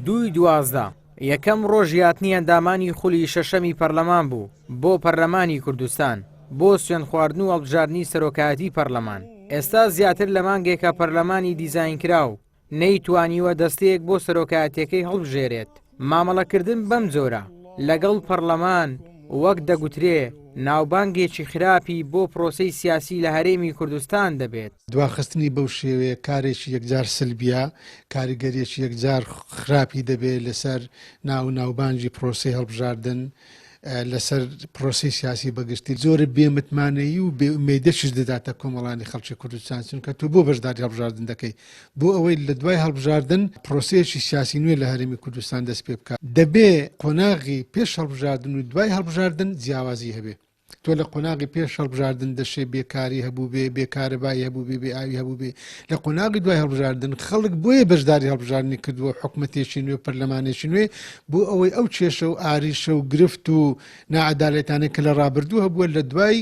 2/12 یەکەم ڕۆژی هاتنی ئەندامانی خولی شەشەمی پەرلەمان بوو بۆ پەرلەمانی کوردستان بۆ سوێن خواردن و هەڵبژاردننی سەرۆکایەتی پەرلەمان. ئێستا زیاتر لە مانگێکە پەرلەمانی دیزاینکراو نەیتوانیوە دەستەیەک بۆ سەرۆکایەتیەکەی هەڵبژێرێت. مامەڵەکردن بەم جۆرە لەگەڵ پەرلەمان وەک دەگوترێ ناوبانگێکی خراپی بۆ پرۆسەی سیاسی لە هەرێمی کوردستان دەبێت. دواخستنی بەو شێوەیە کارێکی یەکجار سلبیە، کاریگەریەکی یەکجار خراپی دەبێت لەسەر ناوبانگی پرۆسەی هەڵبژاردن، لەسەر پرۆسی سیاسی بەگشتی زۆرە بێمتمانەیی و بێئومێدیەشیش دەداتە کۆمەڵانی خەڵکی کوردستان، چونکە تۆ بۆ بەشداری هەڵبژاردن دەکەی بۆ ئەوەی لە دوای هەڵبژاردن پرۆسەیەکی سیاسی نوێ لە هەرێمی کوردستان دەست پێ بکات. دەبێ قۆناغی پێش هەڵبژاردن و دوای هەڵبژاردن جیاوازی هەبێ. تۆ لە قۆناغی پێش هەڵبژاردن دەشێ بێکاری هەبوو بێ، بێکارەبایی هەبوو بێ، بێ ئاوی هەبوو بێ. لە قۆناغی دوای هەڵبژاردن خەڵک بۆیە بەشداری هەڵبژاردننی کردووە حکومەتێکی نوێ پەرلەمانێکی نوێ بۆ ئەوەی ئەو کێشە و ئاریشە و گرفت و نائەدالەتانەی کە لە ڕابردوو هەبووە لە دوای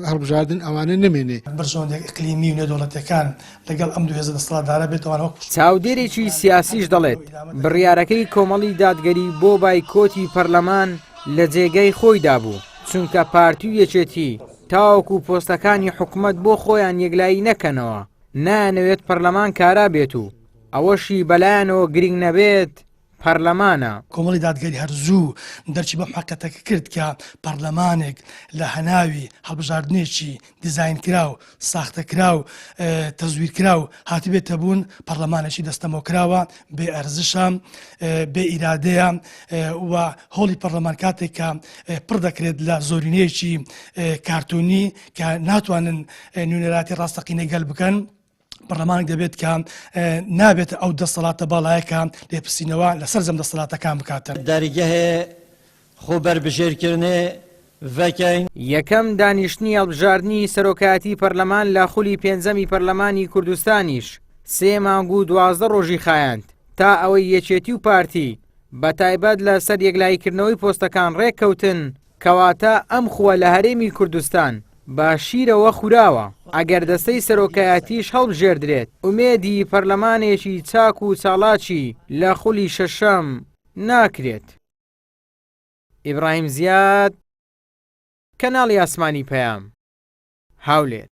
هەڵبژاردن ئەوانە نەمێنێ. بەرژەوەندێک ئیقلیمی و نێودەوڵەتیەکان لەگەڵ ئەم دوو هێزە دەسەڵاتدارە بێتەوە. چاودێرێکی سیاسیش دەڵێت بڕیارەکەی کۆمەڵی دادگەری بۆ بایکۆتی پەرلەمان لە جێگەی خۆیدا بوو، چونکە پارتی و یەکێتی تاوەکو پۆستەکانی حکوومەت بۆ خۆیان یەکلایی نەکەنەوە، نانەوێت پەرلەمان کارا بێت و ئەوەشی بەلایەنەوە گرنگ نەبێت پەرلەمانە. کۆمەڵی دادگەری هەرزوو دەرچی بەم حقیقەتەکە کرد کە پەرلەمانێک لە هەناوی هەڵبژاردنێکی دیزاینکرا و ساختەکرا و تەزویرکرا و هاتبێتە بوون پەرلەمانێکی دەستەمۆکراوە بێ ئەرزشە، بێ ئیرادەیە و هۆڵی پەرلەمان کاتێک کە پڕ دەکرێت لە زۆرینەیەکی کارتونی کە ناتوانن نوێنەراتی ڕاستەقینەی گەل بکەن. پەرلەمانێک دەبێت کە نابێت ئەو دەسەڵاتە باڵایەکە لێپرسینەوە لەسەر زەم دەسەڵاتەکان بکاتن. دەریگەهێ خۆبەربژێرکردنێ ڤەکەین. یەکەم دانیشتنی هەڵبژاردننی سەرۆکایەتی پەرلەمان لە خولی پێنجەمی پەرلەمانی کوردستانیش 3 مانگ و 12 ڕۆژی خایاند تا ئەوەی یەکێتی و پارتی بەتایبەت لە سەر یەکلاییکردنەوەی پۆستەکان ڕێککەوتن، کەواتە ئەم خووە لە هەرێمی کوردستان باشیرەوە خوراوە. ئەگەر دەستەی سەرۆکایەتیش هەڵبژێردرێت ئومێدی پەرلەمانێکی چاک و چاڵاکی لە خولی شەشەم ناکرێت. ئیبراهیم زیاد، کەناڵی ئاسمانی پەیام، هاولێر.